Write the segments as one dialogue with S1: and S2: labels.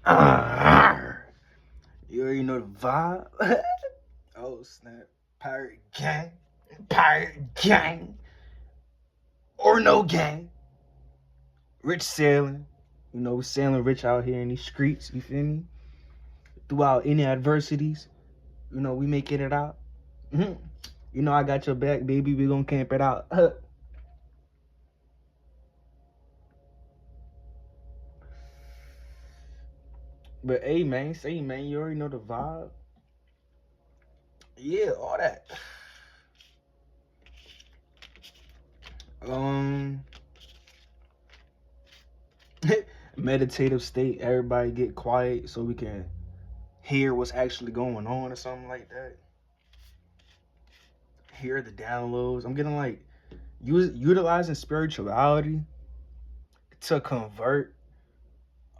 S1: You already know the vibe. Oh snap. Pirate gang, or no gang. Rich sailing. You know, we sailing rich out here in these streets, you feel me? Throughout any adversities, you know, we making it out. You know, I got your back, baby. We gonna camp it out. But hey, man, say, man, you already know the vibe. Yeah, all that. Meditative state. Everybody get quiet so we can hear what's actually going on or something like that. Hear the downloads. I'm getting like utilizing spirituality to convert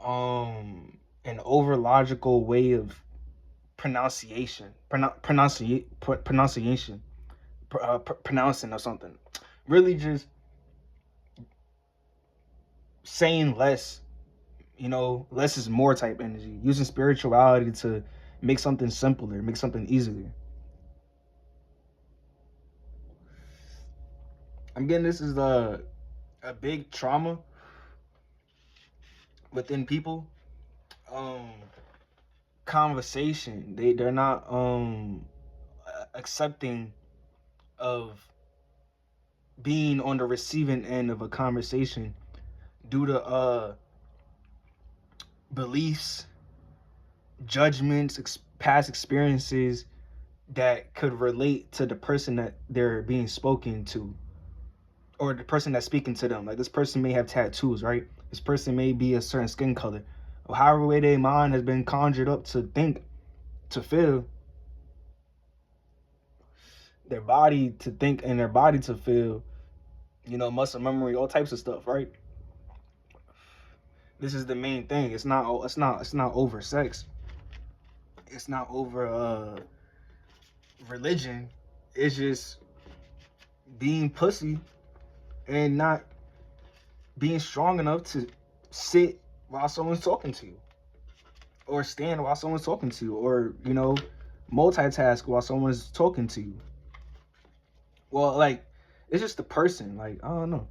S1: an over logical way of pronunciation pronouncing or something. Really just saying less, you know, less is more type energy. Using spirituality to make something simpler, make something easier. I'm getting this is a big trauma within people. Conversation. They're not accepting of being on the receiving end of a conversation due to beliefs, judgments, past experiences that could relate to the person that they're being spoken to, or the person that's speaking to them. Like, this person may have tattoos, right? This person may be a certain skin color, or however way their mind has been conjured up to think, to feel, their body to think and their body to feel, you know, muscle memory, all types of stuff, right? This is the main thing. It's not over sex. It's not over religion. It's just being pussy and not being strong enough to sit while someone's talking to you, or stand while someone's talking to you, or, you know, multitask while someone's talking to you. Well, like, it's just the person. Like, I don't know.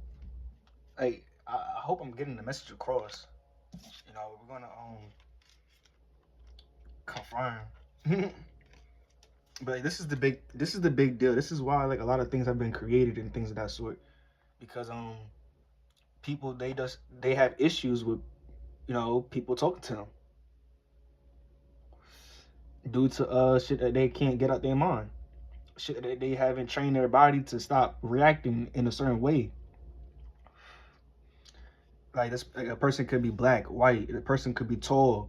S1: Like, I hope I'm getting the message across. You know, we're gonna confirm. But like, this is the big deal. This is why, like, a lot of things have been created and things of that sort, because people, they have issues with, you know, people talking to them due to shit that they can't get out their mind, shit that they haven't trained their body to stop reacting in a certain way. Like, this, like, a person could be black, white, a person could be tall,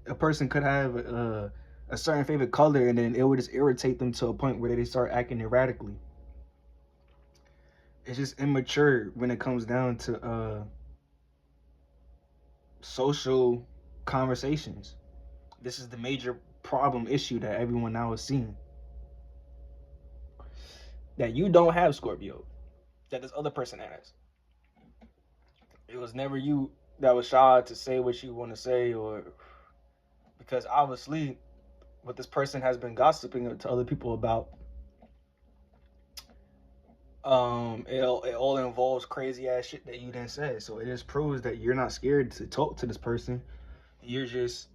S1: a person could have a certain favorite color, and then it would just irritate them to a point where they start acting erratically. It's just immature when it comes down to social conversations. This is the major problem issue that everyone now is seeing. That you don't have, Scorpio. That this other person has. It was never you that was shy to say what you want to say, or because obviously what this person has been gossiping to other people about, it all involves crazy ass shit that you didn't say. So it just proves that you're not scared to talk to this person. You're just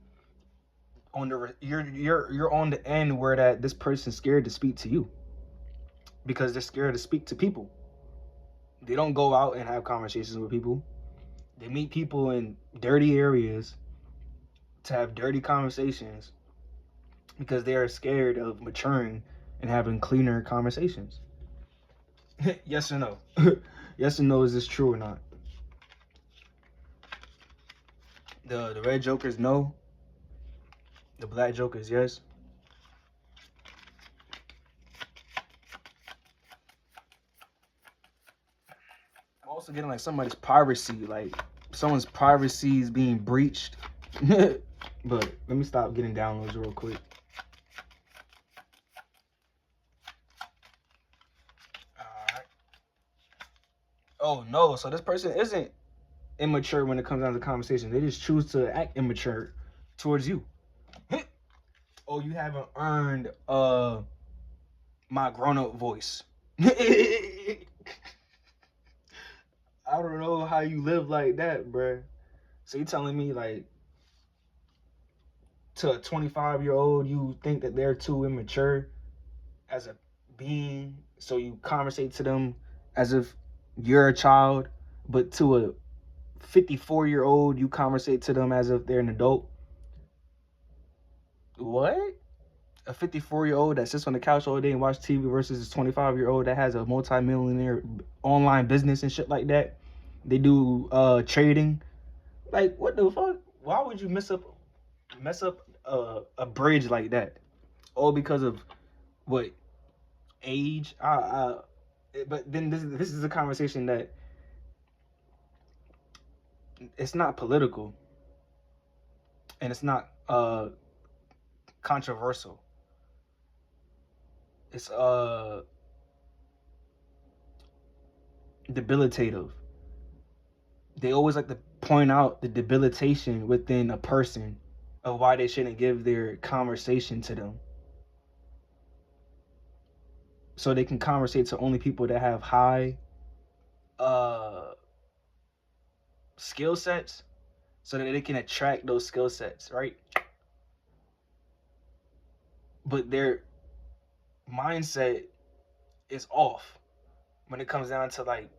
S1: on the you're on the end where that this person's scared to speak to you, because they're scared to speak to people. They don't go out and have conversations with people. They meet people in dirty areas to have dirty conversations because they are scared of maturing and having cleaner conversations. Yes or no? Yes or no, is this true or not? The red jokers, no. The black jokers, yes. I'm also getting like somebody's privacy, like someone's privacy is being breached. But let me stop getting downloads real quick. Alright. Oh no, so this person isn't immature when it comes down to conversation. They just choose to act immature towards you. Oh, you haven't earned my grown-up voice. I don't know how you live like that, bruh. So you telling me, like, to a 25-year-old, you think that they're too immature as a being, so you conversate to them as if you're a child, but to a 54-year-old, you conversate to them as if they're an adult? What? A 54-year-old that sits on the couch all day and watch TV versus a 25-year-old that has a multi-millionaire online business and shit like that? They do trading. Like, what the fuck? Why would you mess up a bridge like that? All because of what? Age? But then this is a conversation that it's not political and it's not controversial. It's debilitative. They always like to point out the debilitation within a person of why they shouldn't give their conversation to them. So they can conversate to only people that have high skill sets, so that they can attract those skill sets, right? But their mindset is off when it comes down to like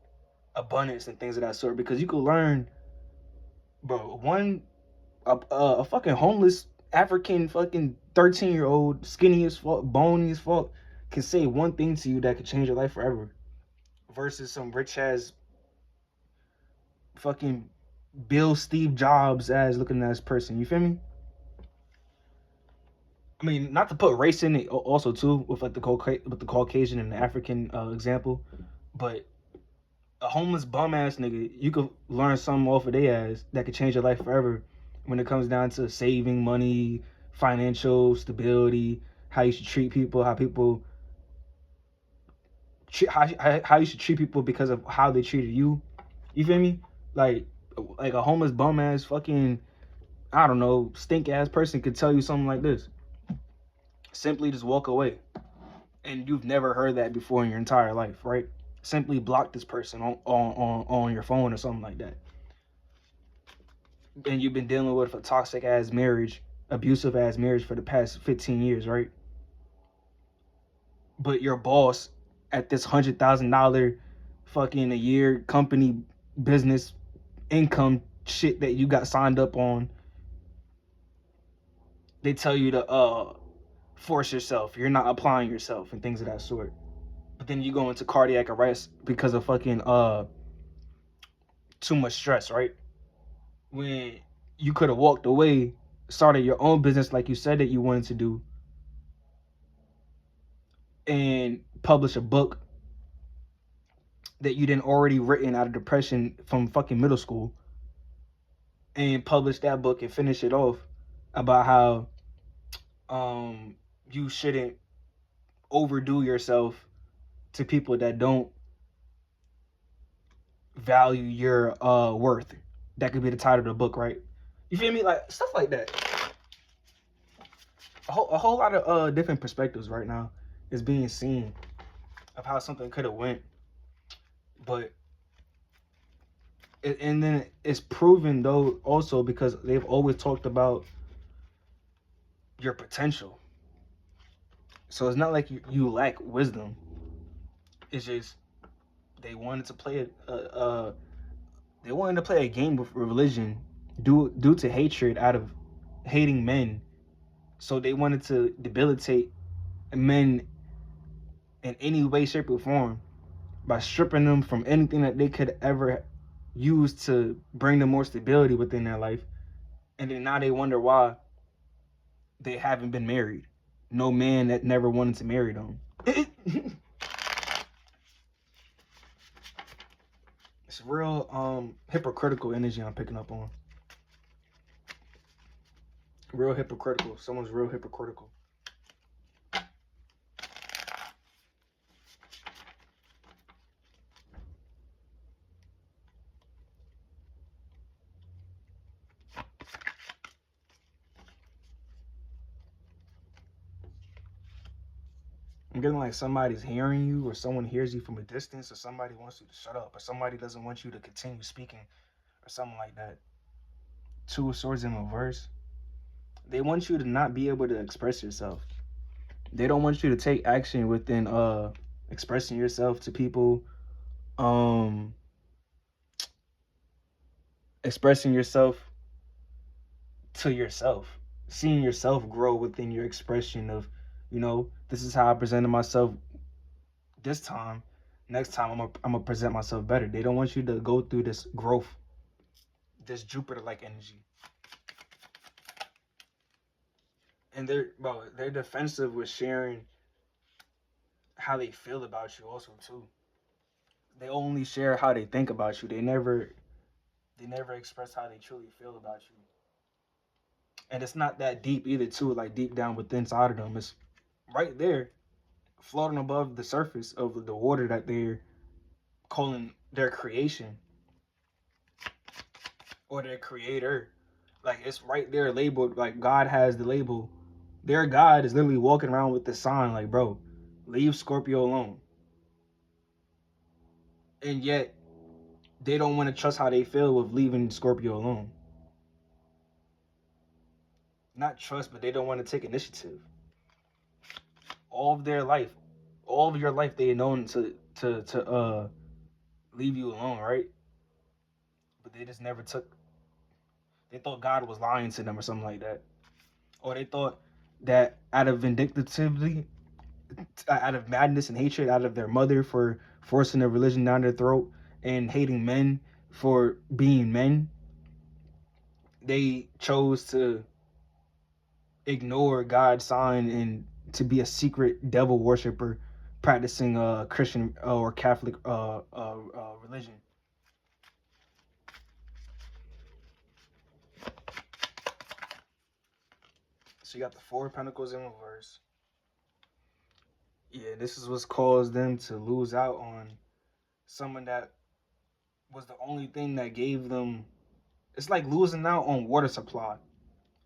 S1: abundance and things of that sort, because you could learn, bro, a fucking homeless African fucking 13-year-old, skinny as fuck, bony as fuck, can say one thing to you that could change your life forever, versus some rich ass fucking Bill Steve Jobs as looking at this person. You feel me? I mean, not to put race in it also too, with like the Caucasian and the African example, but a homeless bum ass nigga, you could learn something off of their ass that could change your life forever when it comes down to saving money, financial stability, how you should treat people, how you should treat people because of how they treated you. You feel me? Like a homeless bum ass fucking, I don't know, stink ass person could tell you something like this. Simply just walk away. And you've never heard that before in your entire life, right? Simply block this person on your phone or something like that. And you've been dealing with a toxic ass marriage, abusive ass marriage for the past 15 years, right? But your boss at this $100,000 fucking a year company business income shit that you got signed up on, they tell you to force yourself, you're not applying yourself and things of that sort. But then you go into cardiac arrest because of fucking too much stress, right? When you could have walked away, started your own business like you said that you wanted to do, and publish a book that you didn't already written out of depression from fucking middle school, and publish that book and finish it off about how you shouldn't overdo yourself to people that don't value your worth. That could be the title of the book, right? You feel me? Like stuff like that. A whole lot of different perspectives right now is being seen of how something could have went, but and then it's proven though also because they've always talked about your potential. So it's not like you lack wisdom. It's just they wanted to play a game with religion due to hatred out of hating men. So they wanted to debilitate men in any way, shape, or form by stripping them from anything that they could ever use to bring them more stability within their life. And then now they wonder why they haven't been married. No man that never wanted to marry them. It's real hypocritical energy I'm picking up on. Real hypocritical. Someone's real hypocritical. I'm getting like somebody's hearing you, or someone hears you from a distance, or somebody wants you to shut up, or somebody doesn't want you to continue speaking, or something like that. Two of Swords in reverse. They want you to not be able to express yourself. They don't want you to take action within expressing yourself to people, um expressing yourself to yourself, seeing yourself grow within your expression of, this is how I presented myself this time. Next time I'm gonna present myself better. They don't want you to go through this growth, this Jupiter like energy. And they're defensive with sharing how they feel about you also too. They only share how they think about you. They never express how they truly feel about you. And it's not that deep either too, like deep down within inside of them. It's right there, floating above the surface of the water that they're calling their creation or their creator. Like, it's right there labeled, like God has the label. Their God is literally walking around with the sign like, bro, leave Scorpio alone. And yet they don't want to trust how they feel with leaving Scorpio alone. Not trust, but they don't want to take initiative. All of their life, all of your life, they known to leave you alone, right? But they just never took. They thought God was lying to them or something like that, or they thought that out of vindictivity, out of madness and hatred, out of their mother for forcing their religion down their throat and hating men for being men, they chose to ignore God's sign and to be a secret devil worshiper practicing Christian or Catholic religion. So you got the Four of Pentacles in reverse. Yeah, this is what's caused them to lose out on someone that was the only thing that gave them. It's like losing out on water supply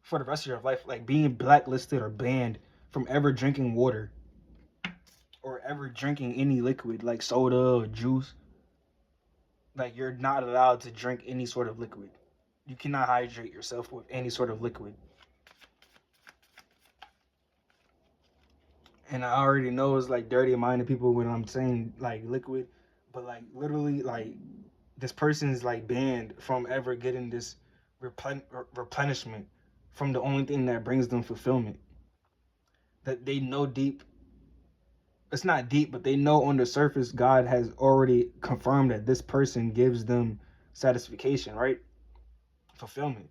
S1: for the rest of your life, like being blacklisted or banned from ever drinking water or ever drinking any liquid like soda or juice. Like, you're not allowed to drink any sort of liquid. You cannot hydrate yourself with any sort of liquid. And I already know it's like dirty-minded people when I'm saying like liquid, but like literally, like, this person is like banned from ever getting this replenishment from the only thing that brings them fulfillment. That they know deep, it's not deep, but they know on the surface God has already confirmed that this person gives them satisfaction, right? Fulfillment.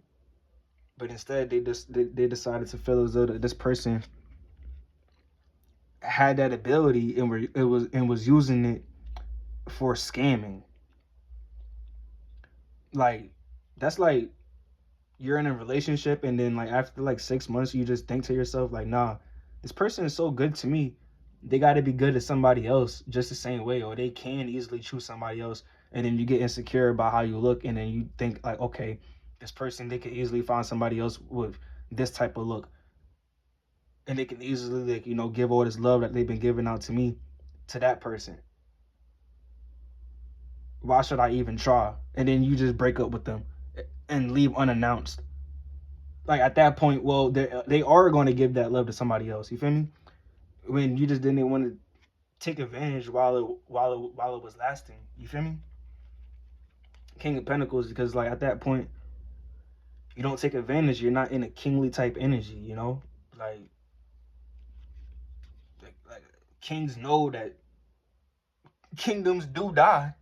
S1: But instead they decided to feel as though that this person had that ability and was using it for scamming. Like, that's like you're in a relationship and then like after like 6 months you just think to yourself like, nah, this person is so good to me, they got to be good to somebody else just the same way, or they can easily choose somebody else. And then you get insecure about how you look, and then you think like, okay, this person, they could easily find somebody else with this type of look, and they can easily, like, give all this love that they've been giving out to me to that person. Why should I even try? And then you just break up with them and leave unannounced. Like, at that point, well, they are going to give that love to somebody else. You feel me? When you just didn't want to take advantage while it was lasting. You feel me? King of Pentacles, because like at that point, you don't take advantage. You're not in a kingly type energy. Like kings know that kingdoms do die,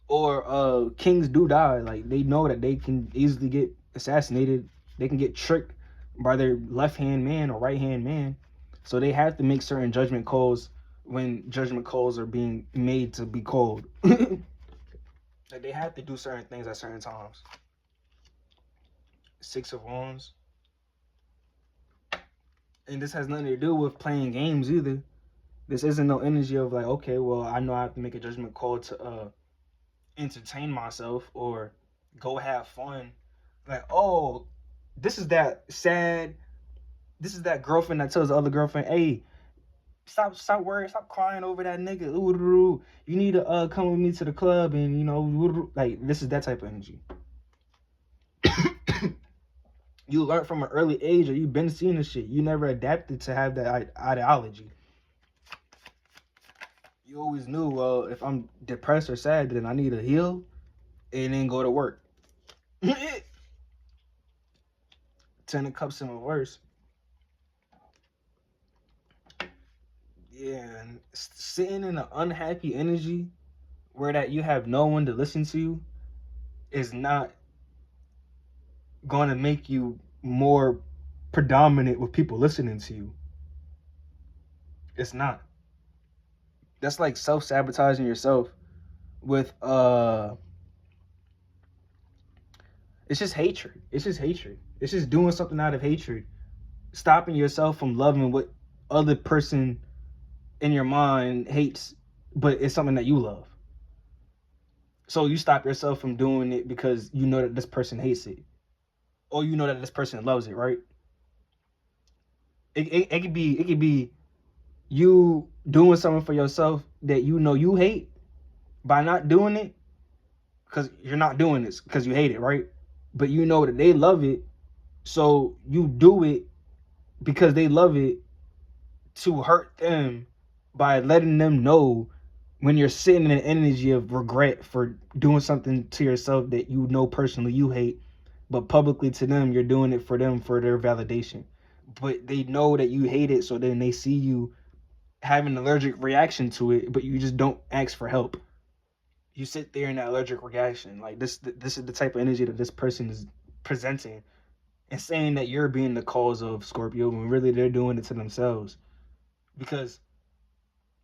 S1: or kings do die. Like, they know that they can easily get assassinated. They can get tricked by their left-hand man or right-hand man. So they have to make certain judgment calls when judgment calls are being made to be called. Like, they have to do certain things at certain times. Six of Wands. And this has nothing to do with playing games either. This isn't no energy of like, okay, well, I know I have to make a judgment call to entertain myself or go have fun. Like, oh, this is that girlfriend that tells the other girlfriend, hey, Stop worrying. Stop crying over that nigga. Ooh, you need to come with me to the club, and you know, like this is that type of energy. You learn from an early age, or you've been seeing this shit. You never adapted to have that ideology. You always knew, well, if I'm depressed or sad, then I need to heal and then go to work. 10 of Cups in reverse. Yeah, and sitting in an unhappy energy where that you have no one to listen to is not going to make you more predominant with people listening to you. It's not. That's like self-sabotaging yourself with it's just hatred. It's just hatred. It's just doing something out of hatred. Stopping yourself from loving what other person in your mind hates, but it's something that you love. So you stop yourself from doing it because you know that this person hates it, or you know that this person loves it, right? It could be you doing something for yourself that you know you hate by not doing it, because you're not doing this because you hate it, right? But you know that they love it, so you do it because they love it to hurt them by letting them know when you're sitting in an energy of regret for doing something to yourself that you know personally you hate, but publicly to them you're doing it for them, for their validation. But they know that you hate it, so then they see you having an allergic reaction to it, but you just don't ask for help. You sit there in that allergic reaction. Like this is the type of energy that this person is presenting and saying that you're being the cause of, Scorpio, when really they're doing it to themselves, because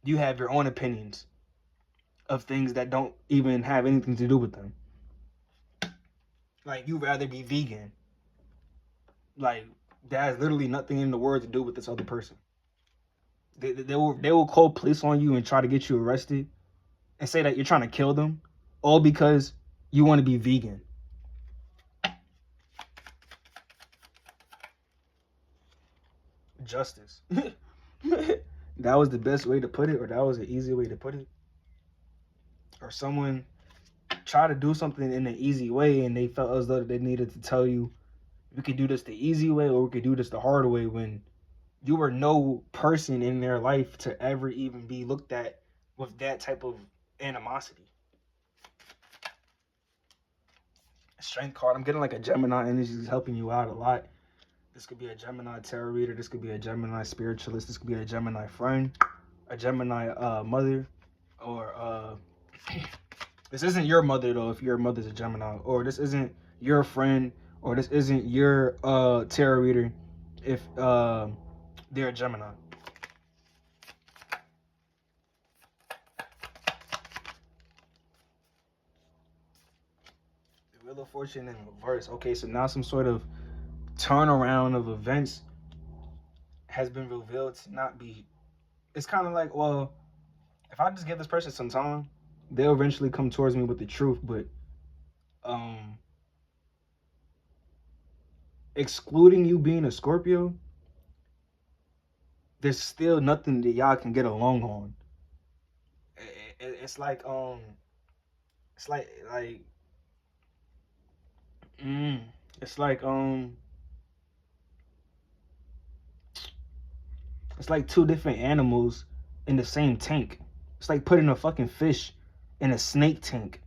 S1: you have your own opinions of things that don't even have anything to do with them. Like, you'd rather be vegan. Like, that has literally nothing in the world to do with this other person. They will call police on you and try to get you arrested and say that you're trying to kill them, all because you want to be vegan. Justice. That was the best way to put it, or that was an easy way to put it. Or someone try to do something in an easy way and they felt as though they needed to tell you, we could do this the easy way or we could do this the hard way, when you were no person in their life to ever even be looked at with that type of animosity. Strength card. I'm getting like a Gemini energy is helping you out a lot. This could be a Gemini tarot reader. This could be a Gemini spiritualist. This could be a Gemini friend, a Gemini mother, or this isn't your mother though if your mother's a Gemini, or this isn't your friend, or this isn't your tarot reader if they're a Gemini. The Wheel of Fortune in reverse. Okay, so now some sort of turnaround of events has been revealed to not be. It's kind of like, well, if I just give this person some time, they'll eventually come towards me with the truth. But excluding you being a Scorpio, there's still nothing that y'all can get along on. It's like it's like it's like it's like two different animals in the same tank. It's like putting a fucking fish in a snake tank,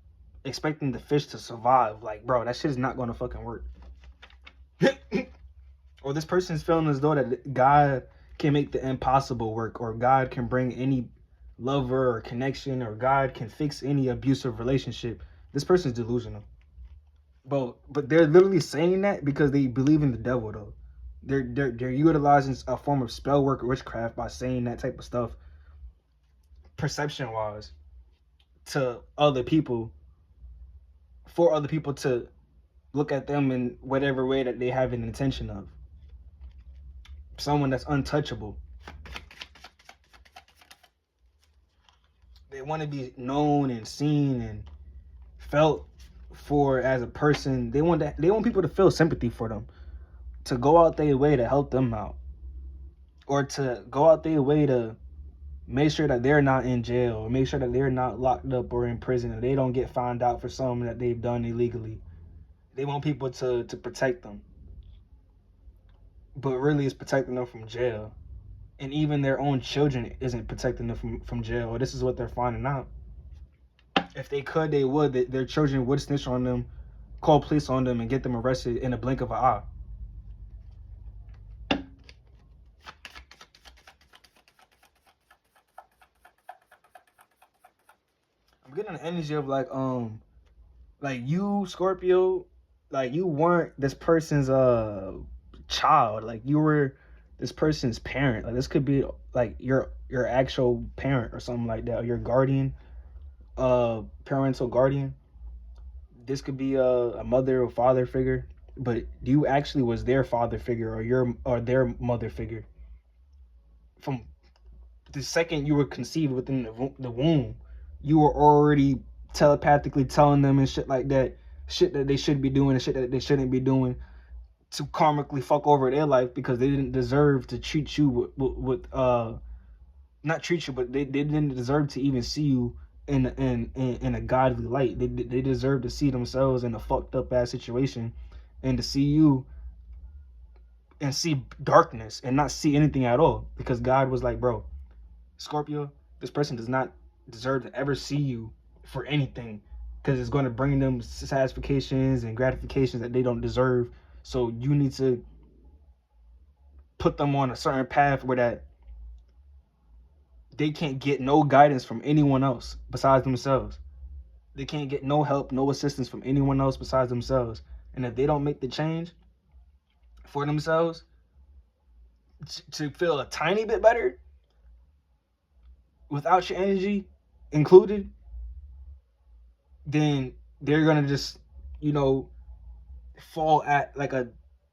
S1: expecting the fish to survive. Like, bro, that shit is not gonna fucking work. Or this person's feeling as though that God can make the impossible work, or God can bring any lover or connection, or God can fix any abusive relationship. This person's delusional. But they're literally saying that because they believe in the devil, though. They're utilizing a form of spell work or witchcraft by saying that type of stuff, perception wise, to other people, for other people to look at them in whatever way that they have an intention of. Someone that's untouchable. They want to be known and seen and felt for as a person. They want people to feel sympathy for them, to go out their way to help them out, or to go out their way to make sure that they're not in jail, or make sure that they're not locked up or in prison, or they don't get found out for something that they've done illegally. They want people to protect them, but really it's protecting them from jail. And even their own children isn't protecting them from jail. This is what they're finding out. If they could, they would. Their children would snitch on them, call police on them, and get them arrested in a blink of an eye. I'm getting an energy of like you, Scorpio, like you weren't this person's child. Like you were this person's parent. Like this could be like your actual parent or something like that, or your guardian, parental guardian. This could be a mother or father figure, but you actually was their father figure or their mother figure. From the second you were conceived within the womb, you were already telepathically telling them and shit like that, shit that they should be doing and shit that they shouldn't be doing, to karmically fuck over their life because they didn't deserve to treat you with not treat you, but they didn't deserve to even see you in a godly light. They deserve to see themselves in a fucked up ass situation, and to see you and see darkness and not see anything at all, because God was like, bro, Scorpio, this person does not deserve to ever see you for anything, because it's going to bring them satisfactions and gratifications that they don't deserve. So you need to put them on a certain path where that they can't get no guidance from anyone else besides themselves. They can't get no help, no assistance from anyone else besides themselves. And if they don't make the change for themselves to feel a tiny bit better without your energy included, then they're going to just, fall at like a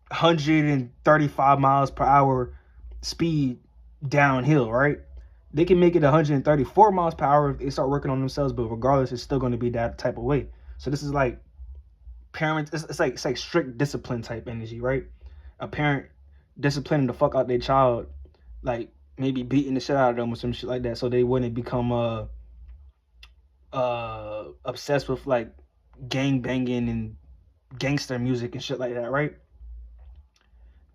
S1: 135 miles per hour speed downhill, right? They can make it 134 miles per hour if they start working on themselves, but regardless, it's still going to be that type of way. So this is like parents, it's like strict discipline type energy, right? A parent disciplining the fuck out their child, like maybe beating the shit out of them or some shit like that, so they wouldn't become obsessed with like gang banging and gangster music and shit like that, right?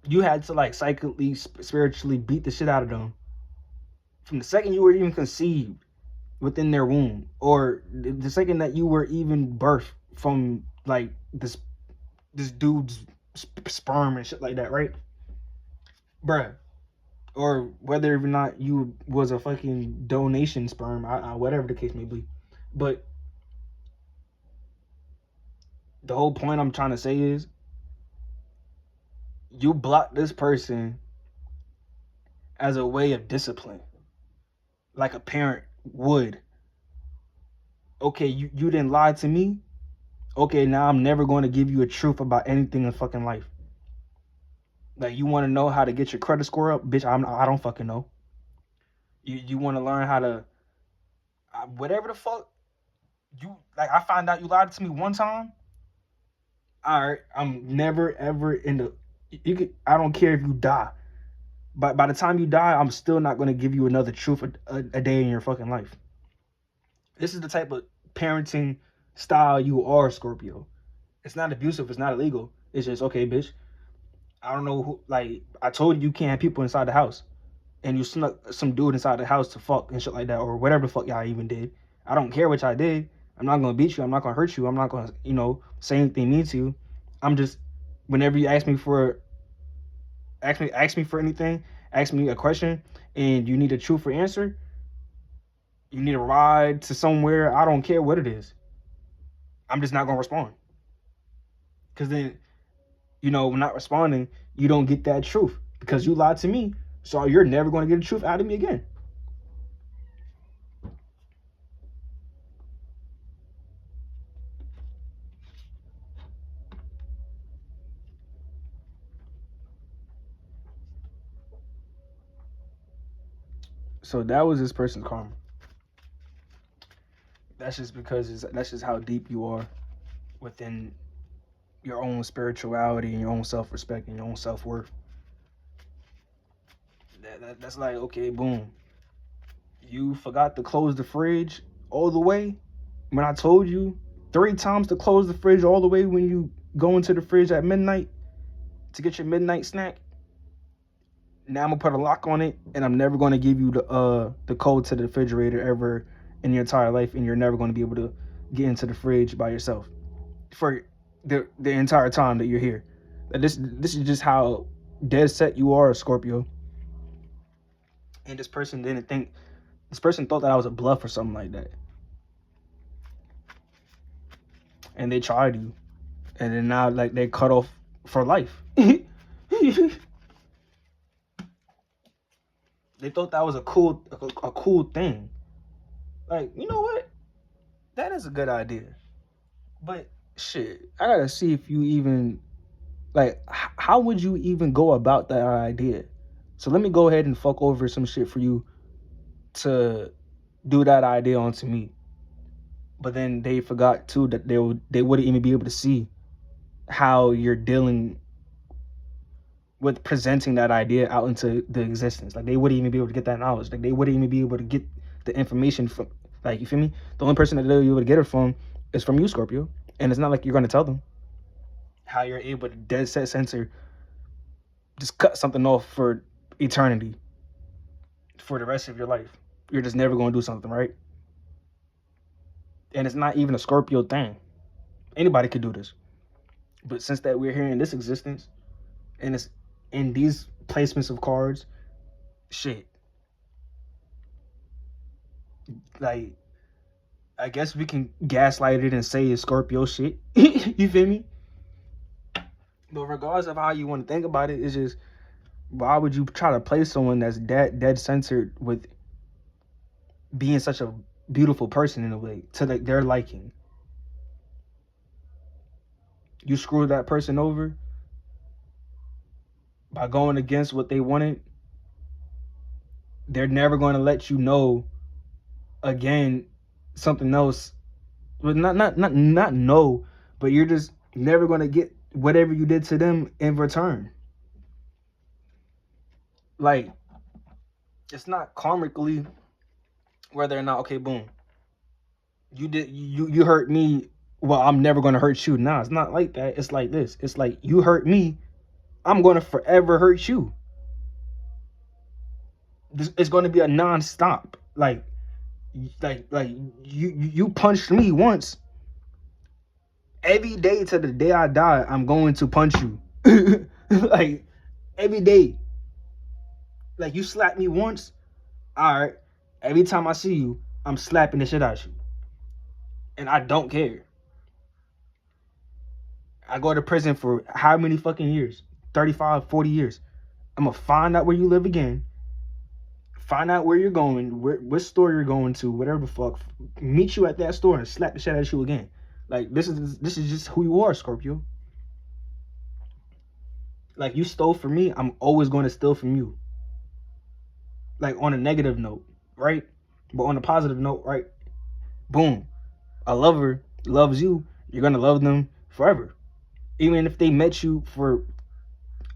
S1: You had to like psychically, spiritually beat the shit out of them from the second you were even conceived within their womb, or the second that you were even birthed from like this dude's sperm and shit like that, right, bruh? Or whether or not you was a fucking donation sperm, whatever the case may be. But the whole point I'm trying to say is, you block this person as a way of discipline, like a parent would. Okay, you didn't lie to me. Okay, now I'm never going to give you a truth about anything in fucking life. Like, you want to know how to get your credit score up? Bitch, I don't fucking know. You want to learn how to, whatever the fuck, I found out you lied to me one time. All right, I'm never ever I don't care if you die. But by the time you die, I'm still not going to give you another truth a day in your fucking life. This is the type of parenting style you are, Scorpio. It's not abusive. It's not illegal. It's just, okay, bitch, I don't know who, like, I told you can't have people inside the house, and you snuck some dude inside the house to fuck and shit like that, or whatever the fuck y'all even did. I don't care what y'all did. I'm not going to beat you. I'm not going to hurt you. I'm not going to, say anything mean to you. I'm just, whenever you ask me for anything, ask me a question, and you need a truthful answer, you need a ride to somewhere, I don't care what it is, I'm just not going to respond. Because then, not responding, you don't get that truth, because you lied to me, so you're never going to get the truth out of me again. So that was this person's karma. That's just because that's just how deep you are within your own spirituality and your own self-respect and your own self-worth. That's like, okay, boom. You forgot to close the fridge all the way when I told you 3 times to close the fridge all the way when you go into the fridge at midnight to get your midnight snack. Now I'm gonna put a lock on it, and I'm never gonna give you the code to the refrigerator ever in your entire life, and you're never gonna be able to get into the fridge by yourself for the entire time that you're here. This is just how dead set you are, Scorpio. And this person thought that I was a bluff or something like that. And they tried you. And then now like they cut off for life. They thought that was a cool thing. Like, you know what? That is a good idea. But shit, I gotta see if you even, like, how would you even go about that idea? So let me go ahead and fuck over some shit for you to do that idea onto me. But then they forgot too that they wouldn't even be able to see how you're dealing with presenting that idea out into the existence. Like, they wouldn't even be able to get that knowledge. Like, they wouldn't even be able to get the information from, like, you feel me? The only person that they'll be able to get it from is from you, Scorpio. And it's not like you're going to tell them how you're able to dead set censor, just cut something off for eternity, for the rest of your life. You're just never going to do something, right? And it's not even a Scorpio thing. Anybody could do this. But since that we're here in this existence, and it's in these placements of cards, shit. Like, I guess we can gaslight it and say it's Scorpio shit. You feel me? But regardless of how you want to think about it, it's just, why would you try to play someone that's dead censored with being such a beautiful person in a way to like their liking? You screw that person over by going against what they wanted. They're never going to let you know again something else. But not know, but you're just never going to get whatever you did to them in return. Like, it's not karmically whether or not, okay, boom, you hurt me, well, I'm never going to hurt you. Nah, it's not like that. It's like this. It's like, you hurt me, I'm going to forever hurt you. It's going to be a non-stop. Like you punched me once. Every day to the day I die, I'm going to punch you. Like, every day. Like, you slap me once, all right, every time I see you, I'm slapping the shit out of you. And I don't care. I go to prison for how many fucking years? 35, 40 years. I'm going to find out where you live again. Find out where you're going, what store you're going to, whatever the fuck. Meet you at that store and slap the shit out of you again. Like, this is just who you are, Scorpio. Like, you stole from me, I'm always going to steal from you. Like, on a negative note, right? But on a positive note, right? Boom. A lover loves you, you're going to love them forever. Even if they met you for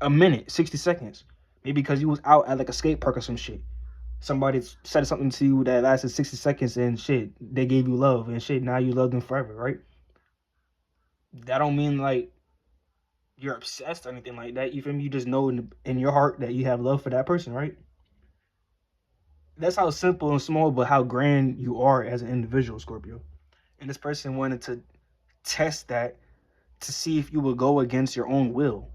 S1: a minute, 60 seconds. Maybe because you was out at like a skate park or some shit. Somebody said something to you that lasted 60 seconds and shit, they gave you love and shit, now you love them forever, right? That don't mean like you're obsessed or anything like that. You feel me? You just know in your heart that you have love for that person, right? That's how simple and small, but how grand you are as an individual, Scorpio. And this person wanted to test that to see if you would go against your own will.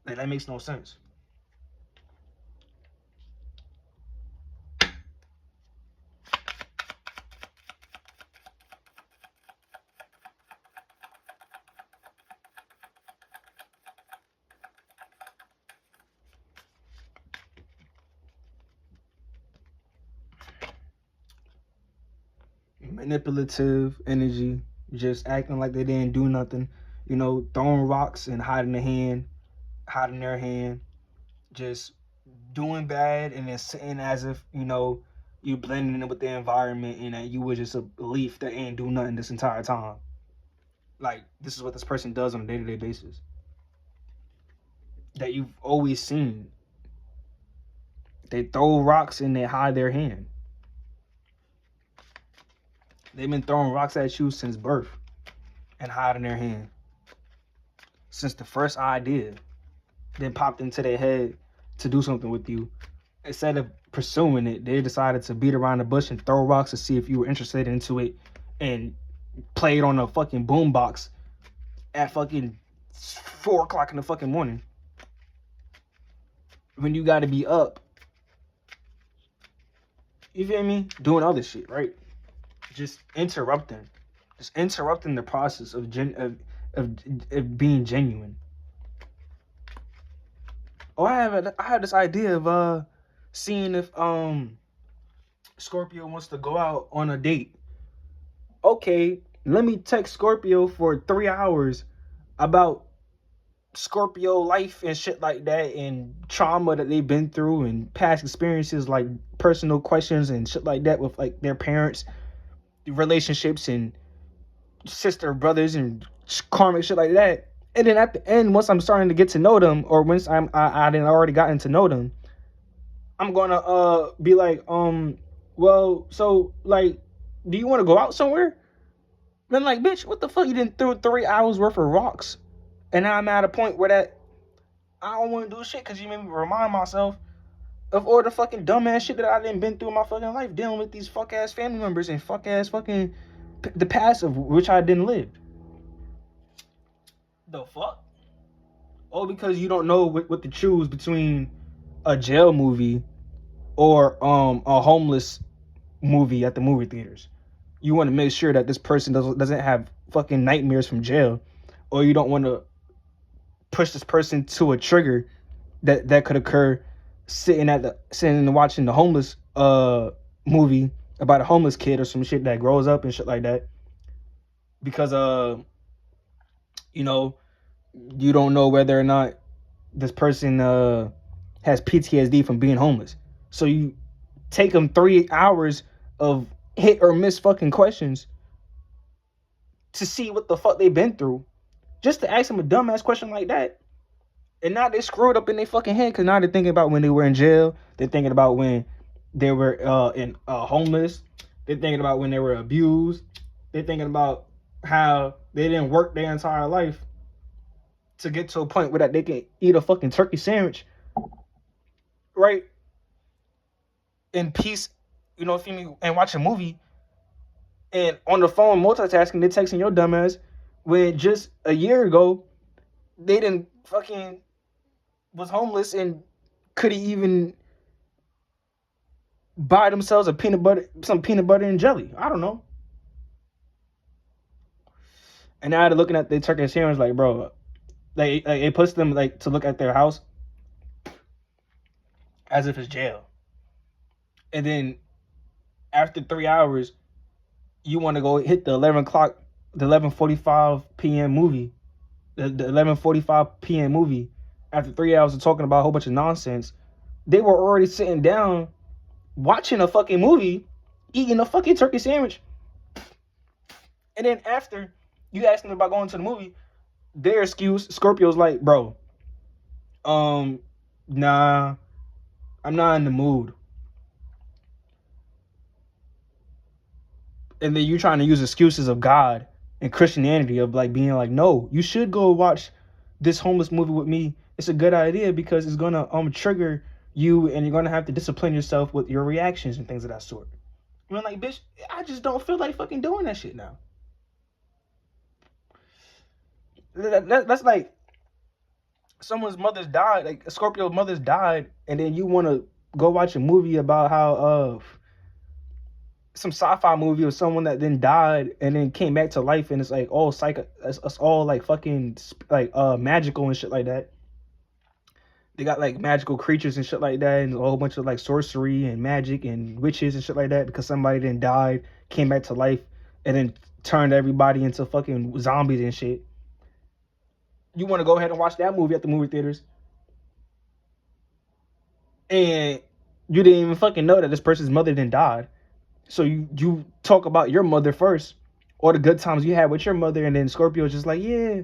S1: Like, that makes no sense. Manipulative energy, just acting like they didn't do nothing, you know, throwing rocks and hiding their hand, just doing bad and then sitting as if, you know, you blending in with the environment and that you were just a leaf that ain't do nothing this entire time. Like, this is what this person does on a day-to-day basis that you've always seen. They throw rocks and they hide their hand. They've been throwing rocks at you since birth and hiding their hand. Since the first idea then popped into their head to do something with you, instead of pursuing it, they decided to beat around the bush and throw rocks to see if you were interested into it, and play it on a fucking boombox at fucking 4 o'clock in the fucking morning when you gotta be up. You feel me? Doing other shit, right? Just interrupting the process of being genuine. Oh, I have this idea of seeing if Scorpio wants to go out on a date. Okay, let me text Scorpio for 3 hours about Scorpio life and shit like that, and trauma that they've been through, and past experiences, like personal questions and shit like that with like their parents, relationships, and sister brothers and karmic shit like that. And then at the end, once I'm starting to get to know them, or once I didn't already gotten to know them, I'm gonna be like, well, so like, do you want to go out somewhere? Then like, bitch, what the fuck? You didn't throw 3 hours worth of rocks, and now I'm at a point where that I don't want to do shit because you made me remind myself of all the fucking dumbass shit that I didn't been through in my fucking life, dealing with these fuck ass family members and fuck ass fucking the past of which I didn't live. The fuck? Oh, because you don't know what to choose between a jail movie or a homeless movie at the movie theaters. You want to make sure that this person doesn't have fucking nightmares from jail, or you don't want to push this person to a trigger that could occur sitting and watching the homeless movie about a homeless kid or some shit that grows up and shit like that, because you know, you don't know whether or not this person has PTSD from being homeless. So you take them 3 hours of hit or miss fucking questions to see what the fuck they've been through, just to ask them a dumbass question like that. And now they screwed up in their fucking head, because now they're thinking about when they were in jail. They're thinking about when they were in homeless. They're thinking about when they were abused. They're thinking about how they didn't work their entire life to get to a point where that they can eat a fucking turkey sandwich, right, in peace, you know, and watch a movie, and on the phone multitasking, they're texting your dumbass, when just a year ago they didn't fucking was homeless and could even buy themselves some peanut butter and jelly. I don't know. And now they're looking at their turkey sandwich like, bro, like it puts them like to look at their house as if it's jail. And then after 3 hours, you want to go hit the 11:45 p.m. movie, the 11:45 p.m. movie. After 3 hours of talking about a whole bunch of nonsense, they were already sitting down watching a fucking movie, eating a fucking turkey sandwich. And then after you ask them about going to the movie, their excuse, Scorpio's like, bro, nah, I'm not in the mood. And then you're trying to use excuses of God and Christianity of like being like, no, you should go watch this homeless movie with me. It's a good idea because it's gonna trigger you, and you're gonna have to discipline yourself with your reactions and things of that sort. I mean, like, bitch, I just don't feel like fucking doing that shit now. That's like someone's mother's died, like a Scorpio's mother's died, and then you want to go watch a movie about how some sci-fi movie of someone that then died and then came back to life, and it's like all it's all like fucking like magical and shit like that. They got like magical creatures and shit like that, and a whole bunch of like sorcery and magic and witches and shit like that, because somebody then died, came back to life, and then turned everybody into fucking zombies and shit. You want to go ahead and watch that movie at the movie theaters, and you didn't even fucking know that this person's mother then died. So you talk about your mother first, or the good times you had with your mother, and then Scorpio's just like, yeah,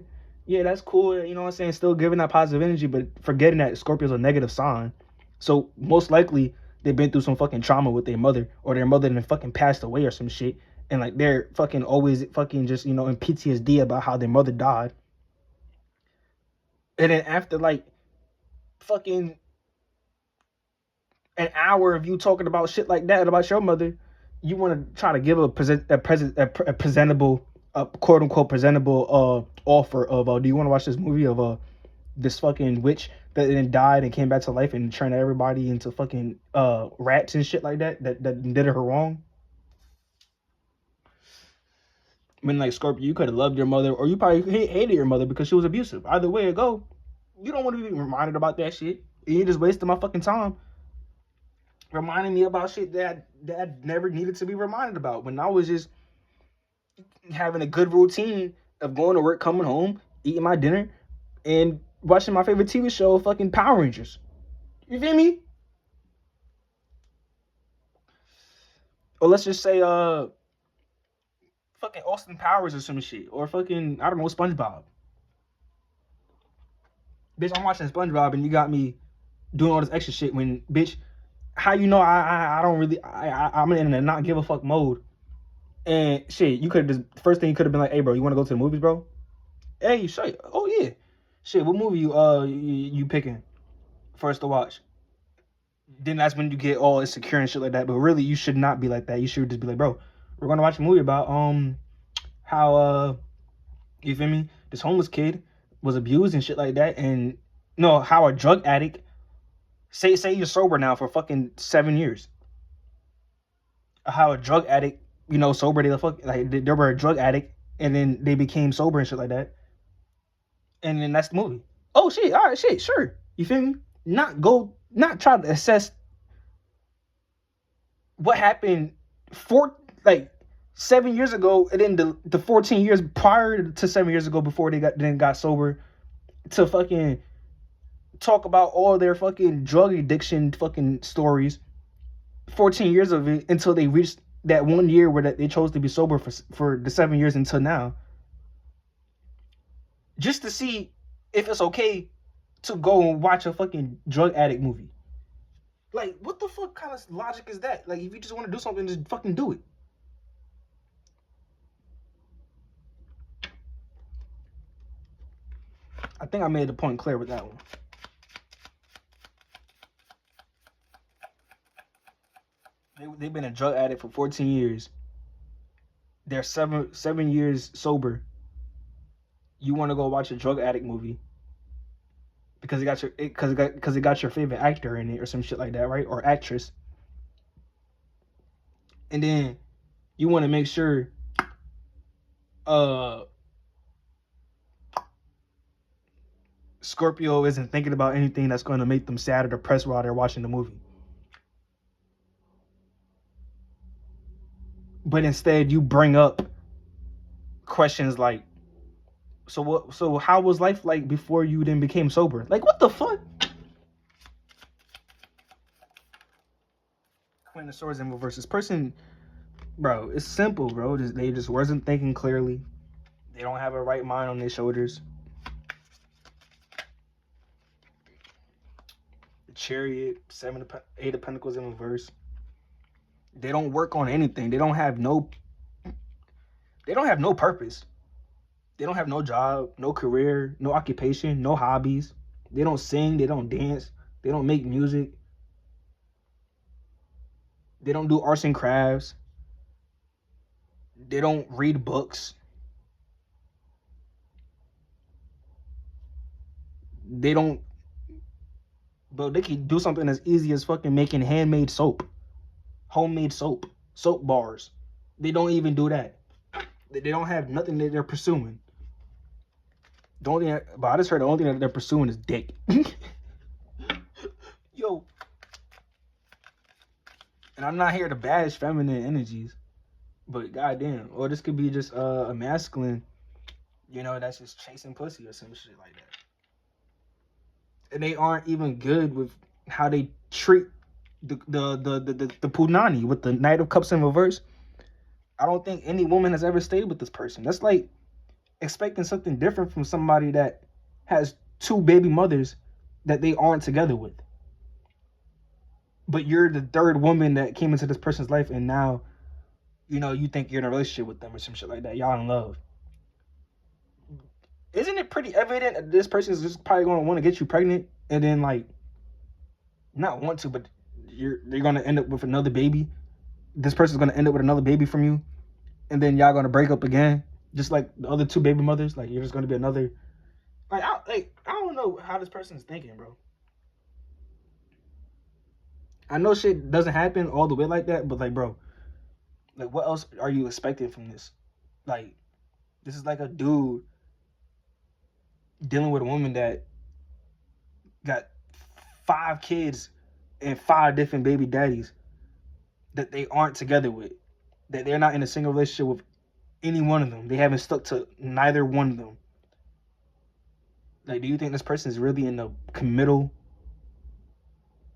S1: that's cool, you know what I'm saying, still giving that positive energy, but forgetting that Scorpio's a negative sign. So most likely they've been through some fucking trauma with their mother, or their mother then fucking passed away or some shit, and like they're fucking always fucking just, you know, in PTSD about how their mother died. And then after like fucking an hour of you talking about shit like that about your mother, you want to try to give a presentable, quote unquote presentable offer of do you want to watch this movie of this fucking witch that then died and came back to life and turned everybody into fucking rats and shit like that did her wrong. I mean, like, Scorpio, you could have loved your mother, or you probably hated your mother because she was abusive. Either way it go, you don't want to be reminded about that shit. You just wasted my fucking time reminding me about shit that I never needed to be reminded about, when I was just having a good routine of going to work, coming home, eating my dinner, and watching my favorite TV show, fucking Power Rangers. You feel me? Or let's just say fucking Austin Powers or some shit, or fucking, I don't know, SpongeBob. Bitch, I'm watching SpongeBob and you got me doing all this extra shit when, bitch, how you know I don't really, I'm in a not give a fuck mode. And shit, you could just, first thing you could have been like, hey bro, you want to go to the movies, bro? Hey, shit, oh yeah. Shit, what movie you picking for us to watch? Then that's when you get all insecure and shit like that. But really, you should not be like that. You should just be like, bro, we're gonna watch a movie about how you feel me, this homeless kid was abused and shit like that, and no, how a drug addict, say you're sober now for fucking 7 years, how a drug addict, you know, sober, they were a drug addict and then they became sober and shit like that, and then that's the movie. Oh shit, all right, shit, sure, you feel me? Not try to assess what happened 7 years ago, and then the 14 years prior to 7 years ago before they got sober, to fucking talk about all their fucking drug addiction fucking stories, 14 years of it, until they reached that 1 year where they chose to be sober for the 7 years until now, just to see if it's okay to go and watch a fucking drug addict movie. Like, what the fuck kind of logic is that? Like, if you just want to do something, just fucking do it. I think I made the point clear with that one. They've been a drug addict for 14 years. They're seven years sober. You want to go watch a drug addict movie because it got your favorite actor in it or some shit like that, right? Or actress. And then you want to make sure Scorpio isn't thinking about anything that's going to make them sad or depressed while they're watching the movie. But instead you bring up questions like, so how was life like before you then became sober? Like, what the fuck? Queen of Swords in reverse. This person, bro, it's simple, bro. They just wasn't thinking clearly. They don't have a right mind on their shoulders. The Chariot, Eight of Pentacles in reverse. They don't work on anything. They don't have no purpose. They don't have no job, no career, no occupation, no hobbies. They don't sing, they don't dance, they don't make music. They don't do arts and crafts. They don't read books. They don't, but they can do something as easy as fucking making handmade soap, homemade soap bars. They don't even do that. They don't have nothing that they're pursuing. The only thing, but I just heard the only thing that they're pursuing is dick. Yo. And I'm not here to bash feminine energies, but goddamn, or this could be just a masculine, you know, that's just chasing pussy or some shit like that. And they aren't even good with how they treat the punani with the Knight of Cups in reverse. I don't think any woman has ever stayed with this person. That's like expecting something different from somebody that has 2 baby mothers that they aren't together with. But you're the 3rd woman that came into this person's life, and now you know, you think you're in a relationship with them or some shit like that. Y'all in love. Isn't it pretty evident that this person is just probably going to want to get you pregnant, and then like not want to, but you're going to end up with another baby. This person's going to end up with another baby from you, and then y'all going to break up again, just like the other two baby mothers. Like you're just going to be another. I don't know how this person's thinking, bro. I know shit doesn't happen all the way like that, but like, bro, like what else are you expecting from this? Like, this is like a dude dealing with a woman that got 5 kids and 5 different baby daddies that they aren't together with, that they're not in a single relationship with any one of them. They haven't stuck to neither one of them. Like, do you think this person is really in the committal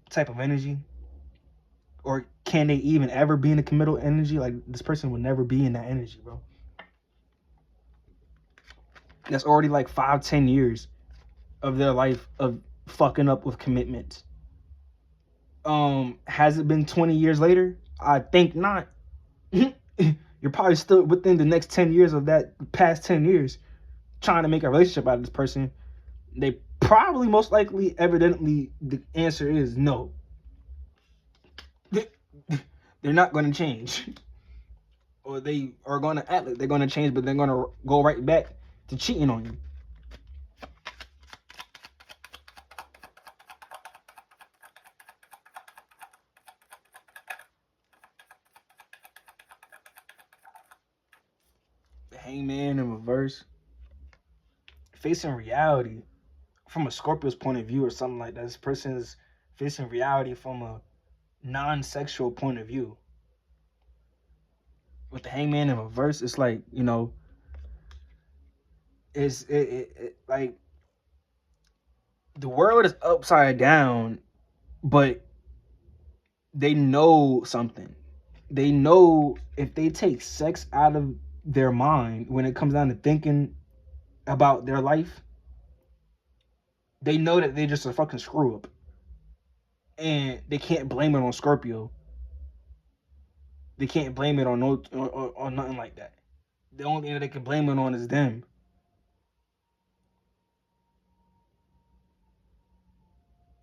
S1: type of energy? Or can they even ever be in a committal energy? Like, this person would never be in that energy, bro. That's already like 5-10 years of their life of fucking up with commitment. Has it been 20 years later? I think not. You're probably still within the next 10 years of that past 10 years trying to make a relationship out of this person. They probably, most likely, evidently, the answer is no. They're not going to change. Or they are going to act like they're going to change, but they're going to go right back to cheating on you. The Hangman in reverse. Facing reality from a Scorpio's point of view or something like that. This person is facing reality from a non-sexual point of view. With the Hangman in reverse, it's like, you know, it's like the world is upside down, but they know something. They know if they take sex out of their mind when it comes down to thinking about their life, they know that they're just a fucking screw up. And they can't blame it on Scorpio. They can't blame it on nothing like that. The only thing that they can blame it on is them.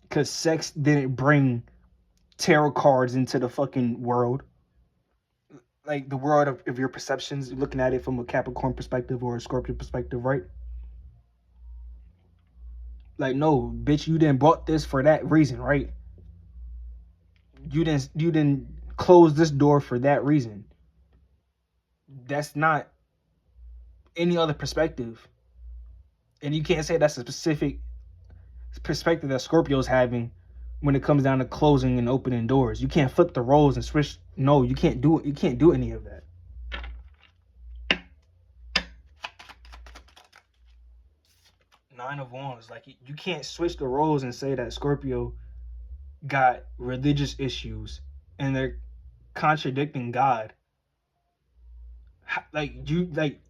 S1: Because sex didn't bring tarot cards into the fucking world. Like the world of your perceptions, looking at it from a Capricorn perspective or a Scorpio perspective, right? Like, no, bitch, you didn't bought this for that reason, right? You didn't close this door for that reason. That's not any other perspective. And you can't say that's a specific perspective that Scorpio's having when it comes down to closing and opening doors. You can't flip the roles and switch. No, you can't do it. You can't do any of that. Nine of Wands. Like, you can't switch the roles and say that Scorpio got religious issues and they're contradicting God. Like,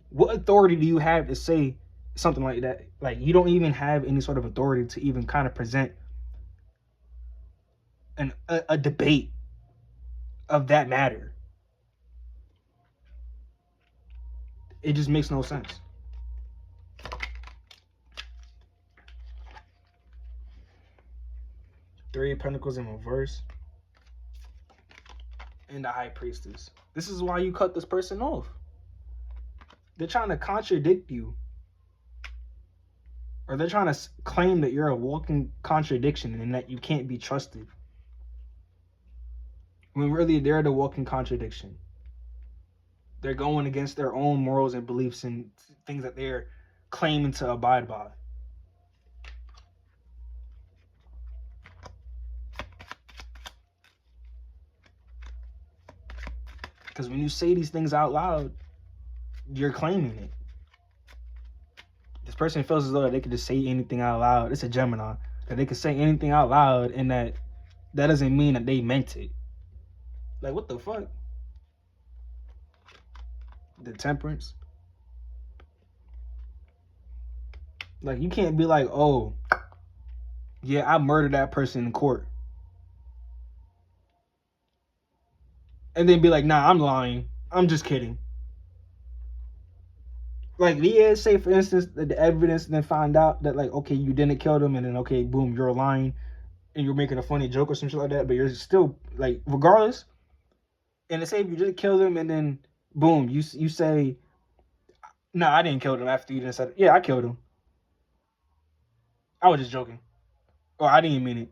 S1: what authority do you have to say something like that? Like, you don't even have any sort of authority to even kind of present a debate of that matter. It just makes no sense. Three of Pentacles in reverse. And the High Priestess. This is why you cut this person off. They're trying to contradict you. Or they're trying to claim that you're a walking contradiction and that you can't be trusted. When really they're the walking contradiction. They're going against their own morals and beliefs and things that they're claiming to abide by. Because when you say these things out loud, you're claiming it. This person feels as though they could just say anything out loud. It's a Gemini. That they could say anything out loud and that doesn't mean that they meant it. Like, what the fuck? The Temperance. Like, you can't be like, oh, yeah, I murdered that person in court. And then be like, nah, I'm lying. I'm just kidding. Like, yeah, say for instance that the evidence then find out that like, okay, you didn't kill them, and then okay, boom, you're lying and you're making a funny joke or some shit like that, but you're still like, regardless. And say if you didn't kill them, and then boom, you say, no, I didn't kill them after you didn't say, yeah, I killed them. I was just joking, or I didn't mean it.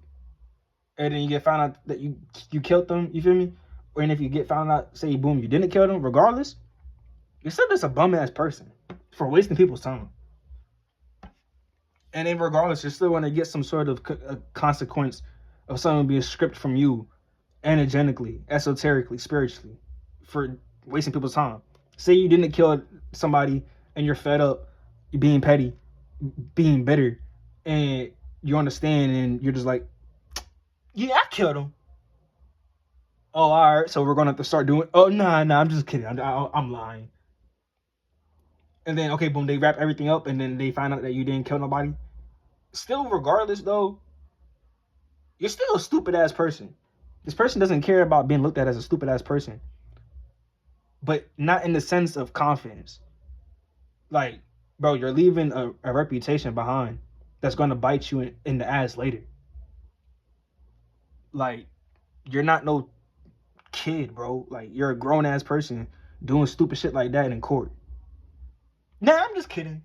S1: And then you get found out that you killed them. You feel me? Or and if you get found out, say boom, you didn't kill them, regardless, you're still just a bum ass person for wasting people's time. And then regardless, you're still going to get some sort of consequence of someone being stripped from you, energetically, esoterically, spiritually, for wasting people's time. Say you didn't kill somebody and you're fed up, you're being petty, being bitter, and you understand, and you're just like, yeah, I killed him. Oh, all right, so we're gonna have to start doing. Oh, nah, I'm just kidding. I'm lying. And then okay, boom, they wrap everything up, and then they find out that you didn't kill nobody. Still, regardless though, you're still a stupid ass person. This person doesn't care about being looked at as a stupid ass person, but not in the sense of confidence. Like, bro, you're leaving a reputation behind that's gonna bite you in the ass later. Like, you're not no kid, bro. Like, you're a grown ass person doing stupid shit like that in court. Nah, I'm just kidding.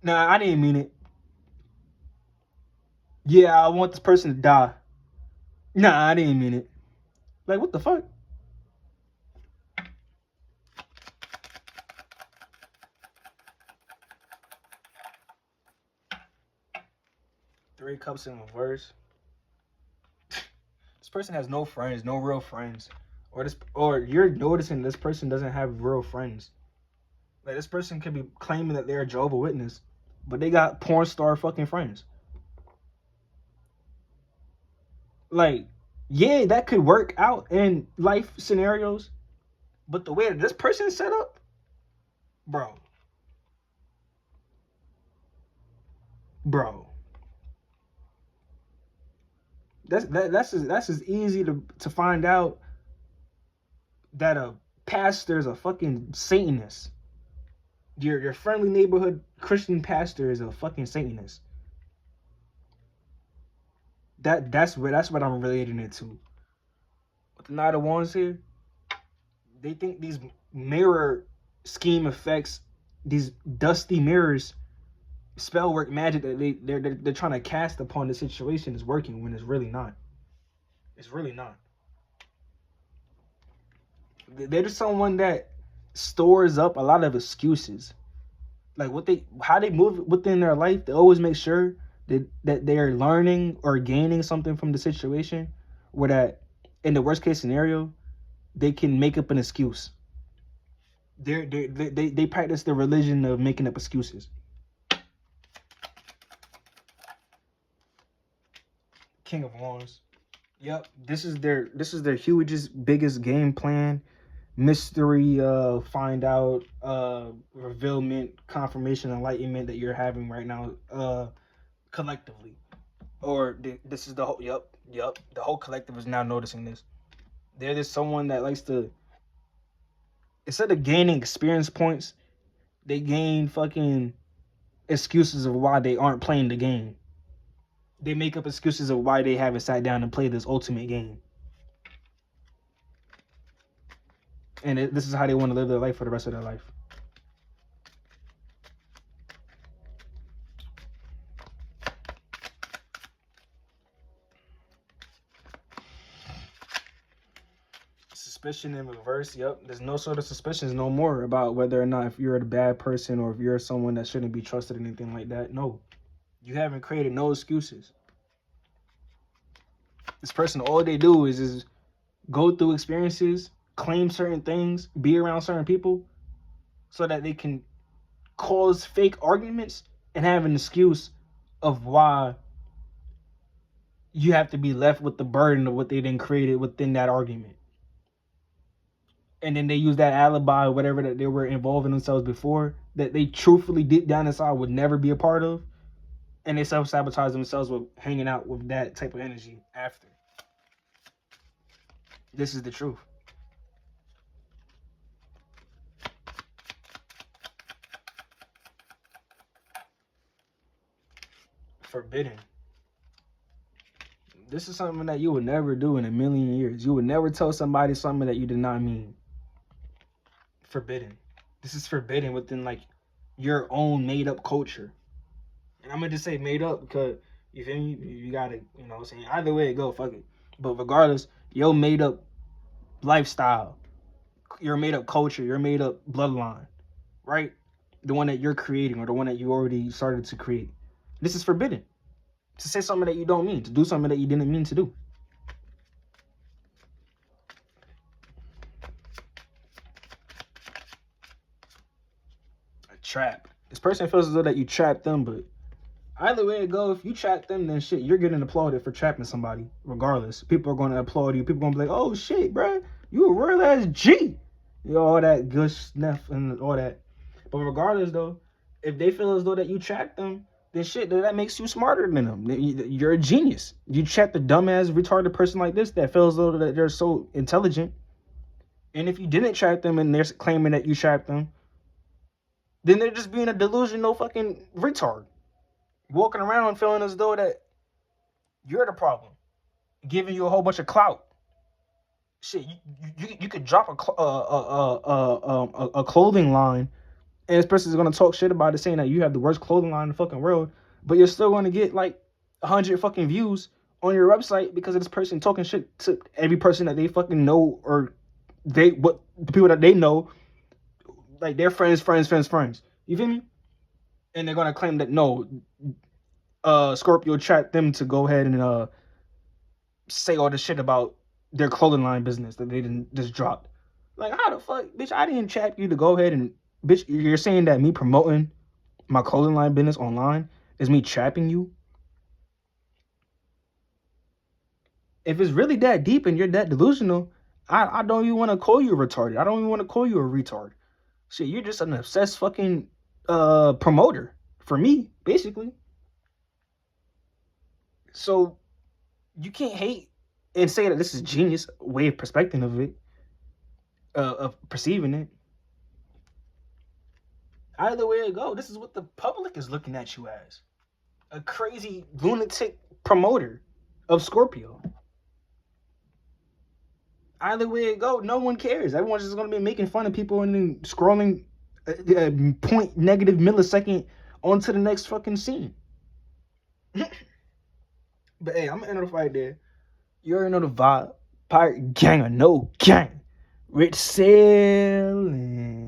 S1: Nah, I didn't mean it. Yeah, I want this person to die. Nah, I didn't mean it. Like, what the fuck? Three cups in reverse. This person has no friends, no real friends. Or you're noticing this person doesn't have real friends. Like, this person could be claiming that they're a Jehovah's Witness, but they got porn star fucking friends. Like, yeah, that could work out in life scenarios, but the way that this person is set up, bro. That's as easy to find out that a pastor is a fucking Satanist. Your friendly neighborhood Christian pastor is a fucking Satanist. That's what I'm relating it to. With the Knight of Wands here, they think these mirror scheme effects, these dusty mirrors, spell work magic that they're trying to cast upon the situation is working when it's really not. It's really not. They're just someone that stores up a lot of excuses. Like how they move within their life, they always make sure that they are learning or gaining something from the situation, where that in the worst case scenario, they can make up an excuse. They practice the religion of making up excuses. King of Wands. Yep, this is their hugest, biggest game plan. Mystery, find out, revealment, confirmation, enlightenment that you're having right now, collectively. Or this is the whole, yep, the whole collective is now noticing this. There's someone that likes to, instead of gaining experience points, they gain fucking excuses of why they aren't playing the game. They make up excuses of why they haven't sat down and played this ultimate game. And this is how they want to live their life for the rest of their life. Suspicion in reverse. Yep, there's no sort of suspicions no more about whether or not if you're a bad person or if you're someone that shouldn't be trusted or anything like that. No, you haven't created no excuses. This person, all they do is go through experiences, claim certain things, be around certain people, so that they can cause fake arguments and have an excuse of why you have to be left with the burden of what they then created within that argument. And then they use that alibi or whatever that they were involving themselves before, that they truthfully deep down inside would never be a part of, and they self-sabotage themselves with hanging out with that type of energy after. This is the truth. Forbidden. This is something that you would never do in a million years. You would never tell somebody something that you did not mean. Forbidden. This is forbidden within like your own made up culture. And I'm gonna just say made up because you feel me? You gotta, you know what I'm saying? Either way it go, fuck it. But regardless, your made up lifestyle, your made up culture, your made up bloodline, right? The one that you're creating or the one that you already started to create. This is forbidden. To say something that you don't mean, to do something that you didn't mean to do. A trap. This person feels as though that you trapped them, but either way it go, if you trap them, then shit, you're getting applauded for trapping somebody. Regardless, people are going to applaud you. People are going to be like, "Oh shit, bro, you a real ass G." You know, all that good snuff and all that. But regardless, though, if they feel as though that you trapped them, then shit, that makes you smarter than them. You're a genius. You trap the dumbass, retarded person like this that feels as though that they're so intelligent. And if you didn't trap them and they're claiming that you trapped them, then they're just being a delusional fucking retard. Walking around feeling as though that you're the problem, giving you a whole bunch of clout. Shit, you could drop a clothing line, and this person's gonna talk shit about it, saying that you have the worst clothing line in the fucking world, but you're still gonna get like 100 fucking views on your website because of this person talking shit to every person that they fucking know, or the people that they know, like their friends. You feel me? And they're gonna claim that no, Scorpio trapped them to go ahead and say all this shit about their clothing line business that they didn't just dropped. Like, how the fuck, bitch? I didn't trap you to go ahead and, bitch, you're saying that me promoting my clothing line business online is me trapping you? If it's really that deep and you're that delusional, I don't even want to call you retarded. I don't even want to call you a retard. Shit, you're just an obsessed fucking promoter for me, basically. So you can't hate and say that this is genius way of perspective of it, of perceiving it. Either way it go, this is what the public is looking at you as. A crazy lunatic promoter of Scorpio. Either way it go, no one cares. Everyone's just going to be making fun of people and then scrolling point negative millisecond onto the next fucking scene. But hey, I'm going to end it right there. You already know the vibe. Pirate gang or no gang. Rich sailing.